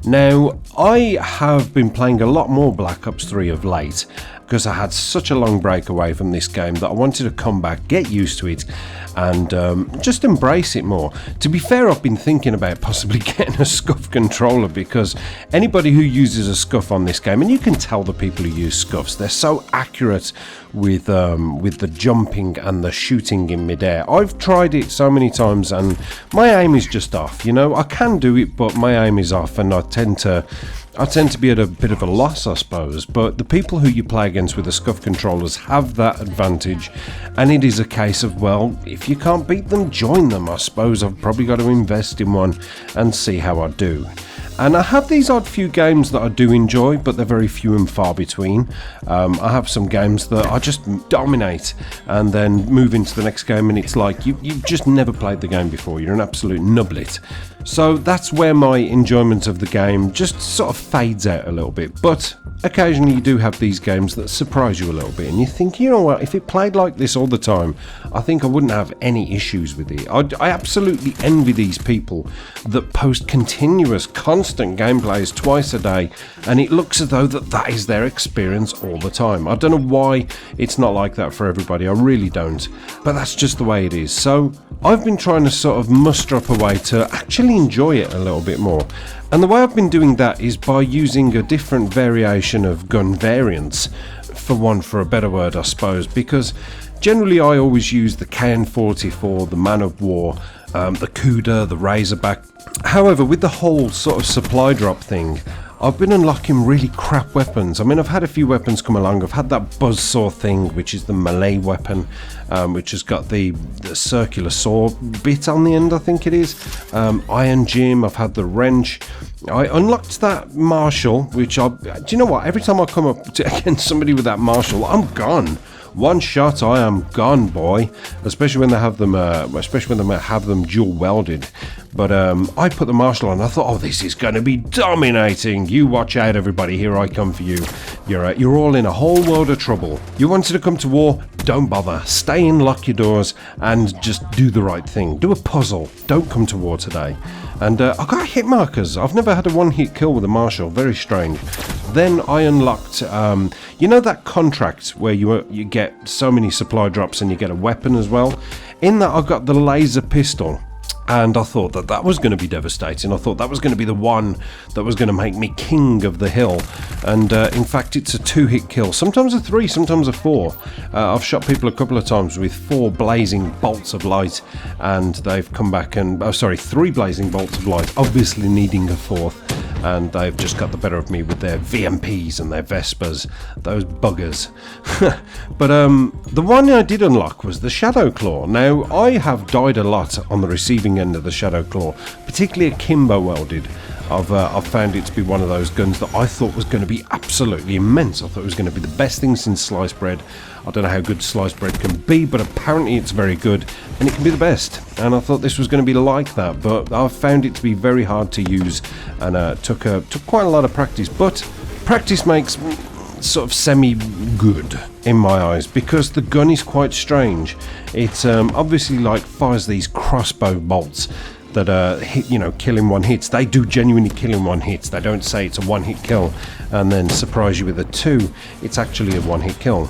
Now, I have been playing a lot more Black Ops 3 of late because I had such a long break away from this game that I wanted to come back, get used to it, and just embrace it more. To be fair, I've been thinking about possibly getting a scuff controller, because anybody who uses a scuff on this game, and you can tell the people who use scuffs, they're so accurate with the jumping and the shooting in midair. I've tried it so many times and my aim is just off. I can do it, but my aim is off, and I tend to be at a bit of a loss, I suppose. But the people who you play against with the scuff controllers have that advantage, and it is a case of, well, if you can't beat them, join them. I suppose I've probably got to invest in one and see how I do. And I have these odd few games that I do enjoy, but they're very few and far between. I have some games that I just dominate and then move into the next game, and it's like you've just never played the game before. You're an absolute nublet. So that's where my enjoyment of the game just sort of fades out a little bit. But occasionally you do have these games that surprise you a little bit, and you think, you know what, if it played like this all the time, I think I wouldn't have any issues with it. I absolutely envy these people that post continuous, constant gameplays twice a day, and it looks as though that is their experience all the time. I don't know why it's not like that for everybody, I really don't, but that's just the way it is. So I've been trying to sort of muster up a way to actually enjoy it a little bit more. And the way I've been doing that is by using a different variation of gun variants, for a better word, I suppose, because generally I always use the KN-44, the Man of War, the Kuda, the Razorback. However, with the whole sort of supply drop thing, I've been unlocking really crap weapons. I mean, I've had a few weapons come along. I've had that buzzsaw thing, which is the melee weapon, which has got the circular saw bit on the end, I think it is. Iron Jim, I've had the wrench. I unlocked that Marshall, which do you know what? Every time I come up against somebody with that Marshall, I'm gone. One shot, I am gone, boy. Especially when they have them, dual welded. But I put the Marshall on. I thought, oh, this is going to be dominating. You watch out, everybody. Here I come for you. You're all in a whole world of trouble. You wanted to come to war? Don't bother. Stay in, lock your doors, and just do the right thing. Do a puzzle. Don't come to war today. And I got hit markers. I've never had a one-hit kill with a Marshall. Very strange. Then I unlocked, that contract where you get so many supply drops and you get a weapon as well. In that, I got the laser pistol. And I thought that was going to be devastating. I thought that was going to be the one that was going to make me king of the hill. And in fact, it's a 2-hit kill. Sometimes a 3, sometimes a 4. I've shot people a couple of times with 4 blazing bolts of light, and they've come back and... 3 blazing bolts of light, obviously needing a 4th. And they've just got the better of me with their VMPs and their Vespers, those buggers. But the one I did unlock was the Shadow Claw. Now, I have died a lot on the receiving end of the Shadow Claw, particularly akimbo welded. I've found it to be one of those guns that I thought was going to be absolutely immense. I thought it was going to be the best thing since sliced bread. I don't know how good sliced bread can be, but apparently it's very good, and it can be the best. And I thought this was going to be like that, but I've found it to be very hard to use, and took quite a lot of practice. But practice makes sort of semi-good in my eyes, because the gun is quite strange. It obviously fires these crossbow bolts that hit, kill in one hit. They do genuinely kill in one hit. They don't say it's a one-hit kill and then surprise you with a 2. It's actually a one-hit kill.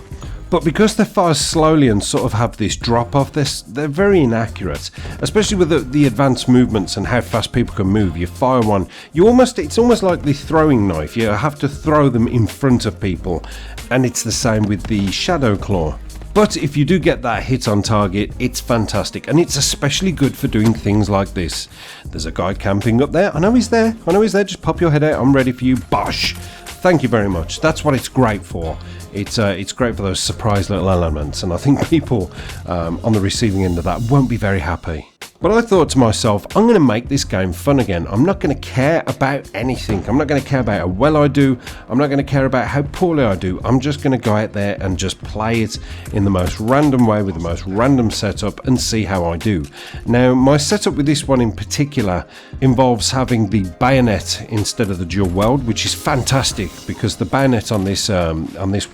But because they fire slowly and sort of have this drop-off, they're very inaccurate, especially with the advanced movements and how fast people can move. You fire one, it's almost like the throwing knife. You have to throw them in front of people, and it's the same with the Shadow Claw. But if you do get that hit on target, it's fantastic, and it's especially good for doing things like this. There's a guy camping up there. I know he's there. Just pop your head out. I'm ready for you. Bosh! Thank you very much. That's what it's great for. It's great for those surprise little elements, and I think people on the receiving end of that won't be very happy. But I thought to myself, I'm going to make this game fun again. I'm not going to care about anything. I'm not going to care about how well I do. I'm not going to care about how poorly I do. I'm just going to go out there and just play it in the most random way with the most random setup and see how I do. Now, my setup with this one in particular involves having the bayonet instead of the dual weld, which is fantastic because the bayonet on this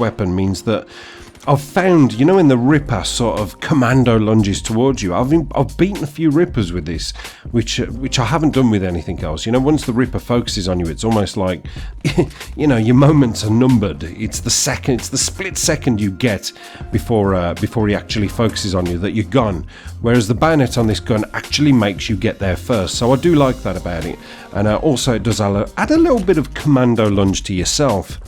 weapon means that I've found, you know, in the Ripper sort of commando lunges towards you, I've beaten a few Rippers with this, which I haven't done with anything else. You know, once the Ripper focuses on you, it's almost like, you know, your moments are numbered. It's the split second you get before he actually focuses on you that you're gone. Whereas the bayonet on this gun actually makes you get there first. So I do like that about it. And also it does add a little bit of commando lunge to yourself.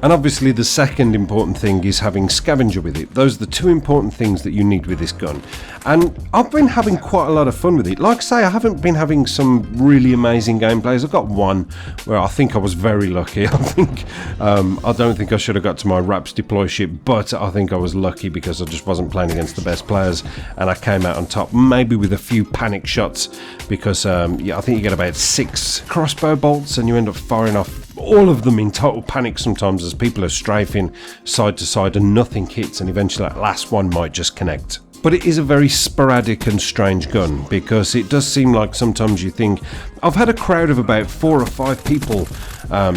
And obviously the second important thing is having scavenger with it. Those are the two important things that you need with this gun. And I've been having quite a lot of fun with it. Like I say, I haven't been having some really amazing gameplays. I've got one where I think I was very lucky. I don't think I should have got to my Raps deploy ship, but I think I was lucky because I just wasn't playing against the best players and I came out on top, maybe with a few panic shots because yeah, I think you get about 6 crossbow bolts and you end up firing off all of them in total panic sometimes as people are strafing side to side and nothing hits, and eventually that last one might just connect. But it is a very sporadic and strange gun because it does seem like sometimes you think, I've had a crowd of about 4 or 5 people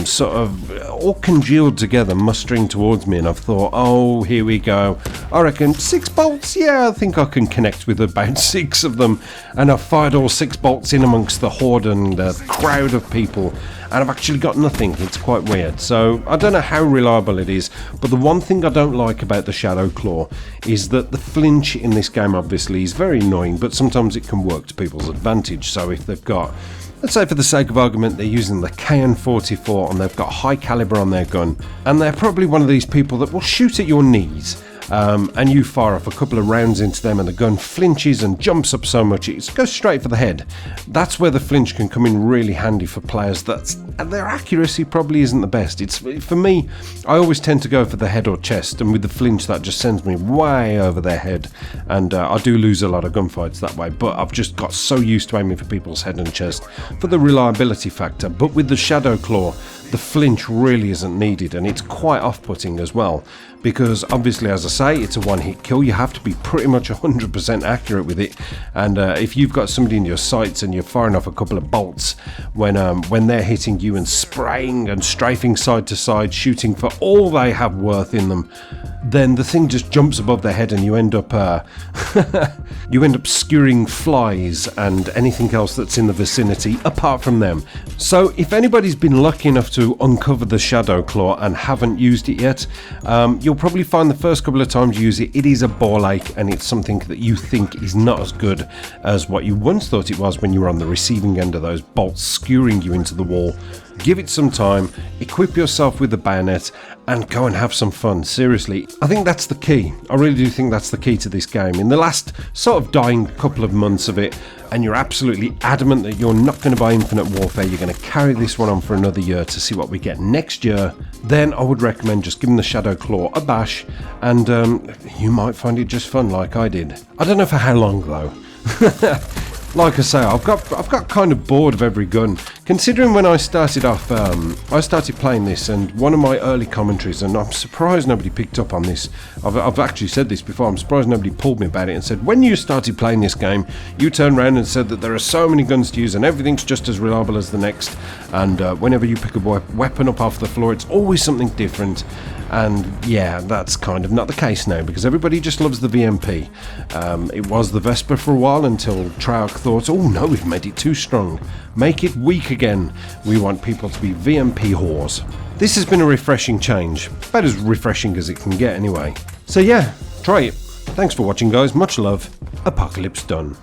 sort of all congealed together mustering towards me, and I've thought, oh, here we go, I reckon 6 bolts, yeah, I think I can connect with about 6 of them, and I've fired all 6 bolts in amongst the horde and the crowd of people, and I've actually got nothing. It's quite weird. So I don't know how reliable it is, but the one thing I don't like about the Shadow Claw is that the flinch in this game obviously is very annoying, but sometimes it can work to people's advantage. So if they've got, let's say for the sake of argument, they're using the KN-44 and they've got high caliber on their gun, and they're probably one of these people that will shoot at your knees, and you fire off a couple of rounds into them and the gun flinches and jumps up so much it goes straight for the head. That's where the flinch can come in really handy for players that their accuracy probably isn't the best. It's, for me, I always tend to go for the head or chest, and with the flinch that just sends me way over their head, and I do lose a lot of gunfights that way, but I've just got so used to aiming for people's head and chest for the reliability factor. But with the Shadow Claw, the flinch really isn't needed, and it's quite off-putting as well, because obviously, as I say, it's a one-hit kill. You have to be pretty much 100% accurate with it, and if you've got somebody in your sights and you're firing off a couple of bolts when they're hitting you and spraying and strafing side to side, shooting for all they have worth in them, then the thing just jumps above their head and you end up skewering flies and anything else that's in the vicinity apart from them. So if anybody's been lucky enough to uncover the Shadow Claw and haven't used it yet, you'll probably find the first couple of times you use it, it is a ball ache, and it's something that you think is not as good as what you once thought it was when you were on the receiving end of those bolts skewering you into the wall. Give it some time, equip yourself with the bayonet, and go and have some fun. Seriously, I think that's the key. I really do think that's the key to this game. In the last sort of dying couple of months of it, and you're absolutely adamant that you're not going to buy Infinite Warfare, you're going to carry this one on for another year to see what we get next year, then I would recommend just giving the Shadow Claw a bash, and you might find it just fun like I did. I don't know for how long though. Like I say, I've got kind of bored of every gun. Considering when I started off, I started playing this, and one of my early commentaries, and I'm surprised nobody picked up on this. I've actually said this before. I'm surprised nobody pulled me about it and said, when you started playing this game, you turned around and said that there are so many guns to use and everything's just as reliable as the next. And whenever you pick a weapon up off the floor, it's always something different. And yeah, that's kind of not the case now because everybody just loves the VMP. It was the Vesper for a while until Treyarch thought, oh no, we've made it too strong. Make it weak again. We want people to be VMP whores. This has been a refreshing change. About as refreshing as it can get anyway. So yeah, try it. Thanks for watching guys, much love. Apocalypse done.